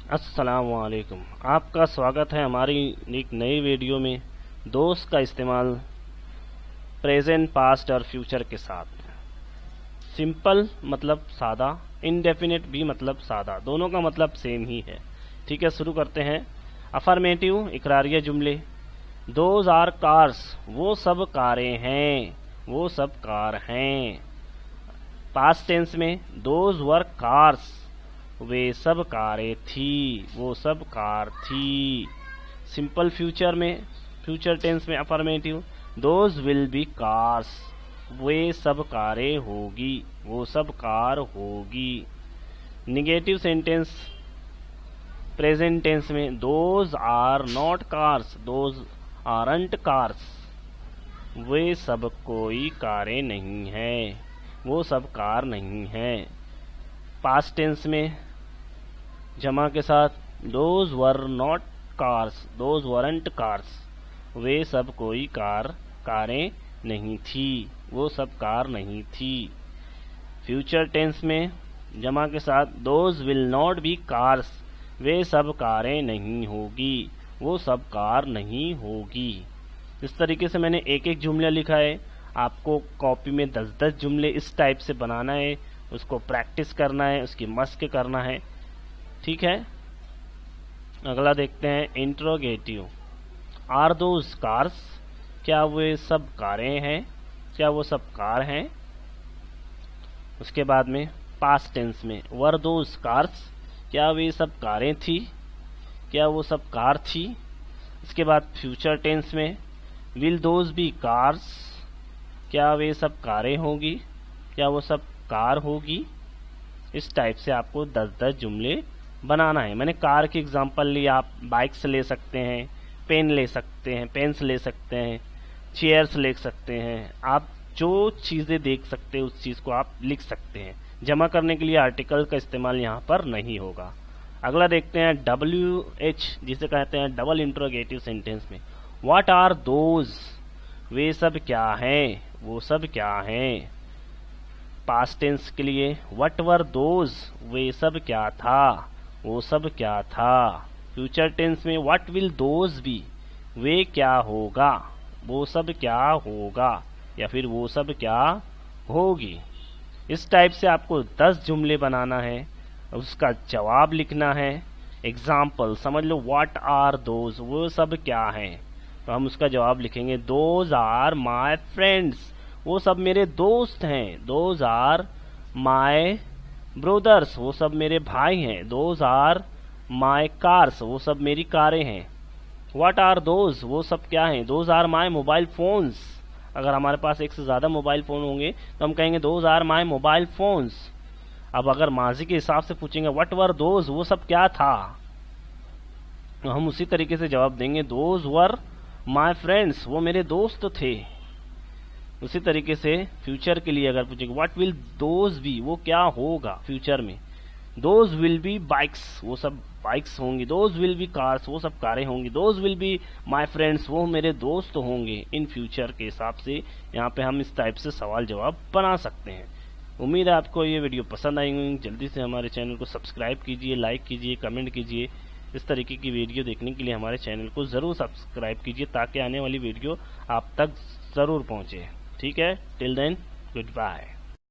अस्सलामुअलैकुम। आपका स्वागत है हमारी एक नई वीडियो में। दोस्त का इस्तेमाल प्रेजेंट, पास्ट और फ्यूचर के साथ। सिंपल मतलब सादा, इनडेफिनिट भी मतलब सादा, दोनों का मतलब सेम ही है। ठीक है, शुरू करते हैं। अफर्मेटिव इकरारिया जुमले। दोज आर कार्स, वो सब कारें हैं, वो सब कार हैं। पास्ट टेंस में दोज वर कार्स, वे सब कारें थी, वो सब कार थी। सिंपल फ्यूचर में, फ्यूचर टेंस में affirmative, those will be cars, वे सब कारें होगी, वो सब कार होगी। निगेटिव सेंटेंस प्रेजेंट टेंस में those are not cars, those aren't cars, वे सब कोई कारें नहीं हैं, वो सब कार नहीं हैं। पास्ट टेंस में जमा के साथ those were not cars, those weren't cars, वे सब कोई कारें नहीं थी, वो सब कार नहीं थी। फ्यूचर टेंस में जमा के साथ those will not be cars, वे सब कारें नहीं होगी, वो सब कार नहीं होगी। इस तरीके से मैंने एक एक जुमला लिखा है। आपको कॉपी में 10-10 जुमले इस टाइप से बनाना है, उसको प्रैक्टिस करना है, उसकी मस्क करना है। ठीक है, अगला देखते हैं इंट्रोगेटिव। आर दोज कार्स, क्या वे सब कारें हैं, क्या वो सब कार हैं। उसके बाद में पास्ट टेंस में वर दोज कार्स, क्या वे सब कारें थी, क्या वो सब कार थी। इसके बाद फ्यूचर टेंस में विल दोज बी कार्स, क्या वे सब कारें होगी, क्या वो सब कार होगी। इस टाइप से आपको 10-10 जुमले बनाना है। मैंने कार की एग्जांपल ली, आप बाइक्स ले सकते हैं, पेन ले सकते हैं, पेन्स ले सकते हैं, चेयर्स ले सकते हैं। आप जो चीज़ें देख सकते हैं उस चीज़ को आप लिख सकते हैं। जमा करने के लिए आर्टिकल का इस्तेमाल यहाँ पर नहीं होगा। अगला देखते हैं WH, जिसे कहते हैं डबल इंट्रोगेटिव सेंटेंस में। व्हाट आर दोज, वे सब क्या हैं, वो सब क्या हैं। पास्ट टेंस के लिए व्हाट वर दोज, वे सब क्या था, वो सब क्या था। फ्यूचर टेंस में व्हाट विल दोज बी, वे क्या होगा, वो सब क्या होगा, या फिर वो सब क्या होगी। इस टाइप से आपको 10 जुमले बनाना है, उसका जवाब लिखना है। एग्जाम्पल समझ लो, व्हाट आर दोज, वो सब क्या हैं, तो हम उसका जवाब लिखेंगे दोज आर माई फ्रेंड्स, वो सब मेरे दोस्त हैं। दोज आर माई ब्रदर्स, वो सब मेरे भाई हैं। दोज आर माई कार्स, वो सब मेरी कारें हैं। व्हाट आर दोज, वो सब क्या हैं। Those are my mobile phones, अगर हमारे पास एक से ज्यादा मोबाइल फोन होंगे तो हम कहेंगे those are my mobile phones. अब अगर माजी के हिसाब से पूछेंगे व्हाट वर दोज, वो सब क्या था, तो हम उसी तरीके से जवाब देंगे दोज वर माई फ्रेंड्स, वो मेरे दोस्त थे। उसी तरीके से फ्यूचर के लिए अगर पूछेंगे व्हाट विल दोज बी, वो क्या होगा फ्यूचर में। दोज विल बी बाइक्स, वो सब बाइक्स होंगी। दोज विल बी कार्स, वो सब कारें होंगी। Those will be my friends, वो मेरे दोस्त होंगे। इन फ्यूचर के हिसाब से यहाँ पे हम इस टाइप से सवाल जवाब बना सकते हैं। उम्मीद है आपको ये वीडियो पसंद आई होगी। जल्दी से हमारे चैनल को सब्सक्राइब कीजिए, लाइक कीजिए, कमेंट कीजिए। इस तरीके की वीडियो देखने के लिए हमारे चैनल को ज़रूर सब्सक्राइब कीजिए, ताकि आने वाली वीडियो आप तक ज़रूर पहुँचे। ठीक है, टिल देन गुड बाय।